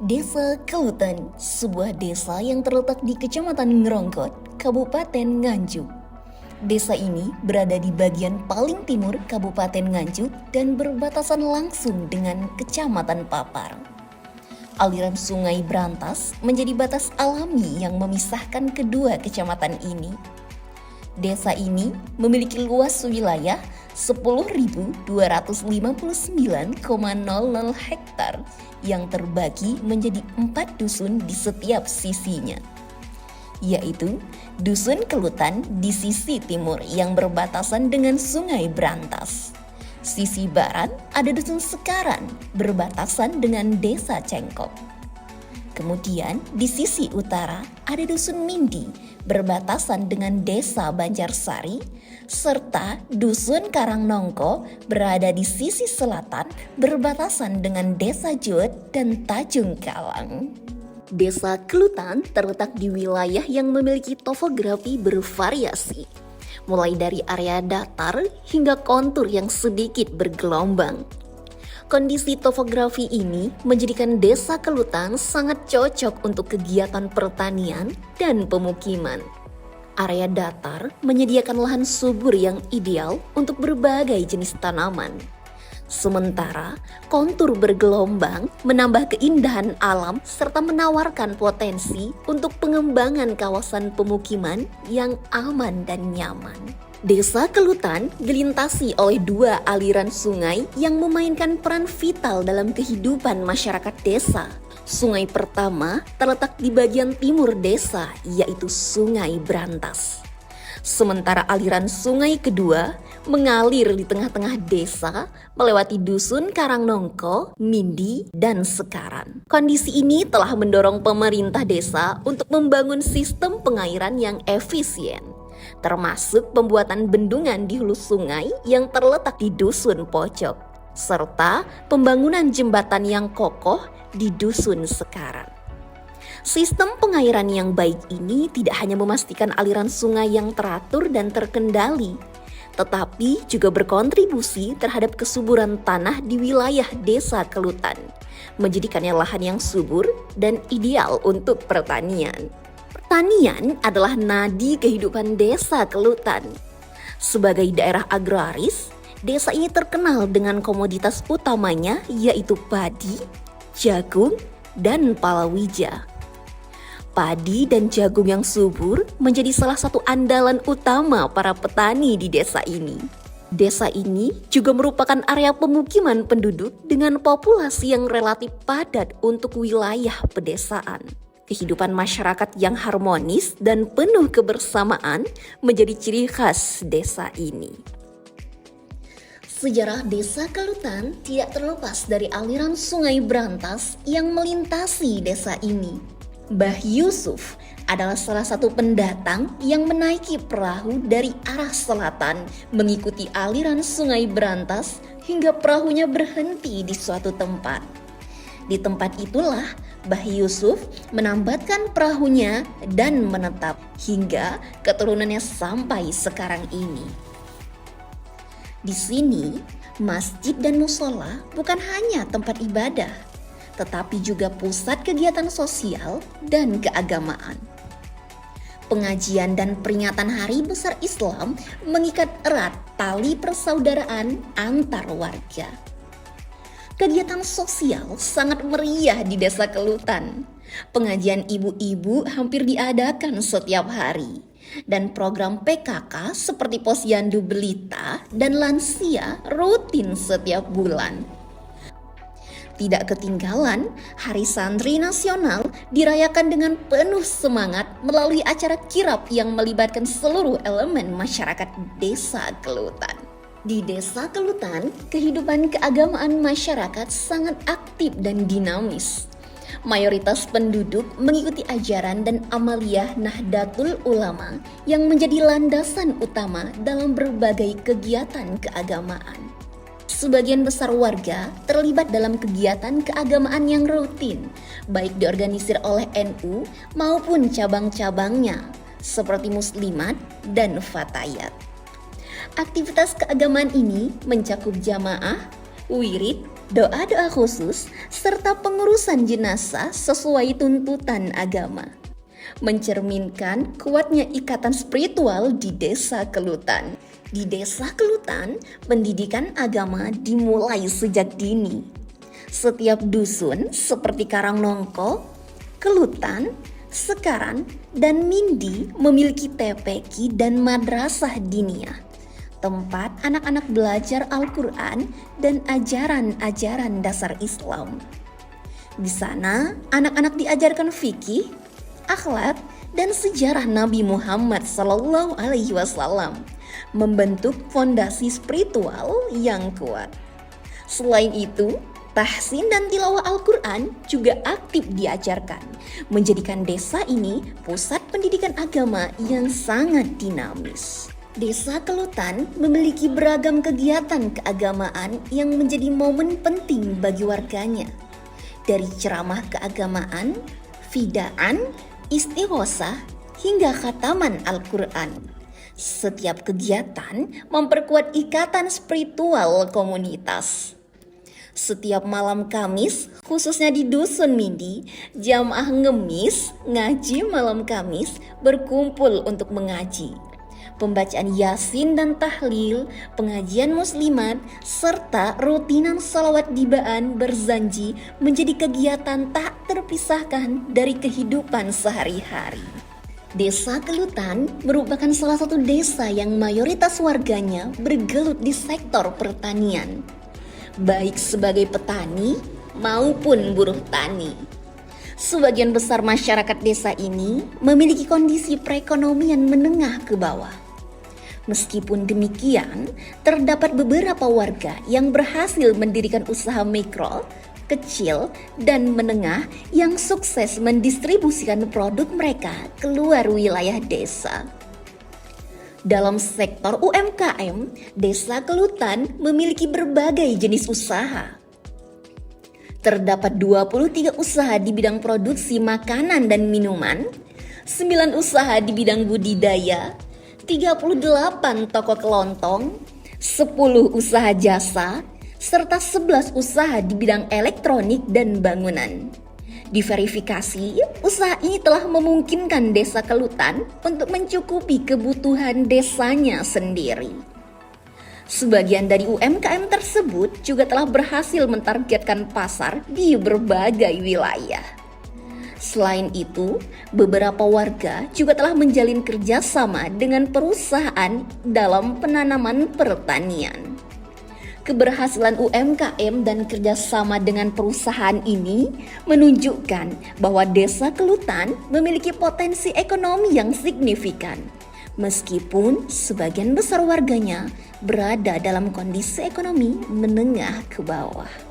Desa Kelutan, sebuah desa yang terletak di Kecamatan Ngerongkot, Kabupaten Nganjuk. Desa ini berada di bagian paling timur Kabupaten Nganjuk dan berbatasan langsung dengan Kecamatan Papar. Aliran Sungai Brantas menjadi batas alami yang memisahkan kedua kecamatan ini. Desa ini memiliki luas wilayah 10.259,00 hektar yang terbagi menjadi 4 dusun di setiap sisinya, yaitu Dusun Kelutan di sisi timur yang berbatasan dengan Sungai Brantas. Sisi barat ada Dusun Sekaran berbatasan dengan Desa Cengkok. Kemudian di sisi utara ada Dusun Mindi berbatasan dengan Desa Banjarsari, serta Dusun Karangnongko berada di sisi selatan berbatasan dengan Desa Juet dan Tajung Kalang. Desa Kelutan terletak di wilayah yang memiliki topografi bervariasi, mulai dari area datar hingga kontur yang sedikit bergelombang. Kondisi topografi ini menjadikan Desa Kelutan sangat cocok untuk kegiatan pertanian dan pemukiman. Area datar menyediakan lahan subur yang ideal untuk berbagai jenis tanaman. Sementara kontur bergelombang menambah keindahan alam serta menawarkan potensi untuk pengembangan kawasan pemukiman yang aman dan nyaman. Desa Kelutan dilintasi oleh 2 aliran sungai yang memainkan peran vital dalam kehidupan masyarakat desa. Sungai pertama terletak di bagian timur desa, yaitu Sungai Brantas. Sementara aliran sungai kedua mengalir di tengah-tengah desa melewati Dusun Karangnongko, Mindi, dan Sekaran. Kondisi ini telah mendorong pemerintah desa untuk membangun sistem pengairan yang efisien, termasuk pembuatan bendungan di hulu sungai yang terletak di Dusun Pojok, serta pembangunan jembatan yang kokoh di Dusun Sekaran. Sistem pengairan yang baik ini tidak hanya memastikan aliran sungai yang teratur dan terkendali, tetapi juga berkontribusi terhadap kesuburan tanah di wilayah Desa Kelutan, menjadikannya lahan yang subur dan ideal untuk pertanian. Pertanian adalah nadi kehidupan Desa Kelutan. Sebagai daerah agraris, desa ini terkenal dengan komoditas utamanya yaitu padi, jagung, dan palawija. Padi dan jagung yang subur menjadi salah satu andalan utama para petani di desa ini. Desa ini juga merupakan area pemukiman penduduk dengan populasi yang relatif padat untuk wilayah pedesaan. Kehidupan masyarakat yang harmonis dan penuh kebersamaan menjadi ciri khas desa ini. Sejarah Desa Kelutan tidak terlepas dari aliran Sungai Brantas yang melintasi desa ini. Mbah Yusuf adalah salah satu pendatang yang menaiki perahu dari arah selatan mengikuti aliran Sungai Brantas hingga perahunya berhenti di suatu tempat. Di tempat itulah Mbah Yusuf menambatkan perahunya dan menetap hingga keturunannya sampai sekarang ini. Di sini, masjid dan musola bukan hanya tempat ibadah, tetapi juga pusat kegiatan sosial dan keagamaan. Pengajian dan peringatan Hari Besar Islam mengikat erat tali persaudaraan antar warga. Kegiatan sosial sangat meriah di Desa Kelutan. Pengajian ibu-ibu hampir diadakan setiap hari. Dan program PKK seperti Posyandu Belita dan lansia rutin setiap bulan. Tidak ketinggalan, Hari Santri Nasional dirayakan dengan penuh semangat melalui acara kirap yang melibatkan seluruh elemen masyarakat Desa Kelutan. Di Desa Kelutan, kehidupan keagamaan masyarakat sangat aktif dan dinamis. Mayoritas penduduk mengikuti ajaran dan amaliyah Nahdlatul Ulama yang menjadi landasan utama dalam berbagai kegiatan keagamaan. Sebagian besar warga terlibat dalam kegiatan keagamaan yang rutin, baik diorganisir oleh NU maupun cabang-cabangnya, seperti Muslimat dan Fatayat. Aktivitas keagamaan ini mencakup jamaah, wirid, doa-doa khusus, serta pengurusan jenazah sesuai tuntutan agama. Mencerminkan kuatnya ikatan spiritual di Desa Kelutan. Di Desa Kelutan, pendidikan agama dimulai sejak dini. Setiap dusun seperti Karangnongko, Kelutan, Sekaran, dan Mindi memiliki TPQ dan madrasah diniyah, tempat anak-anak belajar Al-Quran dan ajaran-ajaran dasar Islam. Di sana, anak-anak diajarkan fikih, akhlak, dan sejarah Nabi Muhammad SAW, membentuk fondasi spiritual yang kuat. Selain itu, tahsin dan tilawah Al-Quran juga aktif diajarkan, menjadikan desa ini pusat pendidikan agama yang sangat dinamis. Desa Kelutan memiliki beragam kegiatan keagamaan yang menjadi momen penting bagi warganya. Dari ceramah keagamaan, fidaan, istighosah, hingga khataman Al-Quran. Setiap kegiatan memperkuat ikatan spiritual komunitas. Setiap malam Kamis, khususnya di Dusun Mindi, jamaah ngemis, ngaji malam Kamis, berkumpul untuk mengaji. Pembacaan Yasin dan Tahlil, pengajian muslimat, serta rutinan salawat dibaan berzanji menjadi kegiatan tak terpisahkan dari kehidupan sehari-hari. Desa Kelutan merupakan salah satu desa yang mayoritas warganya bergelut di sektor pertanian, baik sebagai petani maupun buruh tani. Sebagian besar masyarakat desa ini memiliki kondisi perekonomian menengah ke bawah. Meskipun demikian, terdapat beberapa warga yang berhasil mendirikan usaha mikro, kecil, dan menengah yang sukses mendistribusikan produk mereka keluar wilayah desa. Dalam sektor UMKM, Desa Kelutan memiliki berbagai jenis usaha. Terdapat 23 usaha di bidang produksi makanan dan minuman, 9 usaha di bidang budidaya, 38 toko kelontong, 10 usaha jasa, serta 11 usaha di bidang elektronik dan bangunan. Diverifikasi, usaha ini telah memungkinkan Desa Kelutan untuk mencukupi kebutuhan desanya sendiri. Sebagian dari UMKM tersebut juga telah berhasil mentargetkan pasar di berbagai wilayah. Selain itu, beberapa warga juga telah menjalin kerjasama dengan perusahaan dalam penanaman pertanian. Keberhasilan UMKM dan kerjasama dengan perusahaan ini menunjukkan bahwa Desa Kelutan memiliki potensi ekonomi yang signifikan, meskipun sebagian besar warganya berada dalam kondisi ekonomi menengah ke bawah.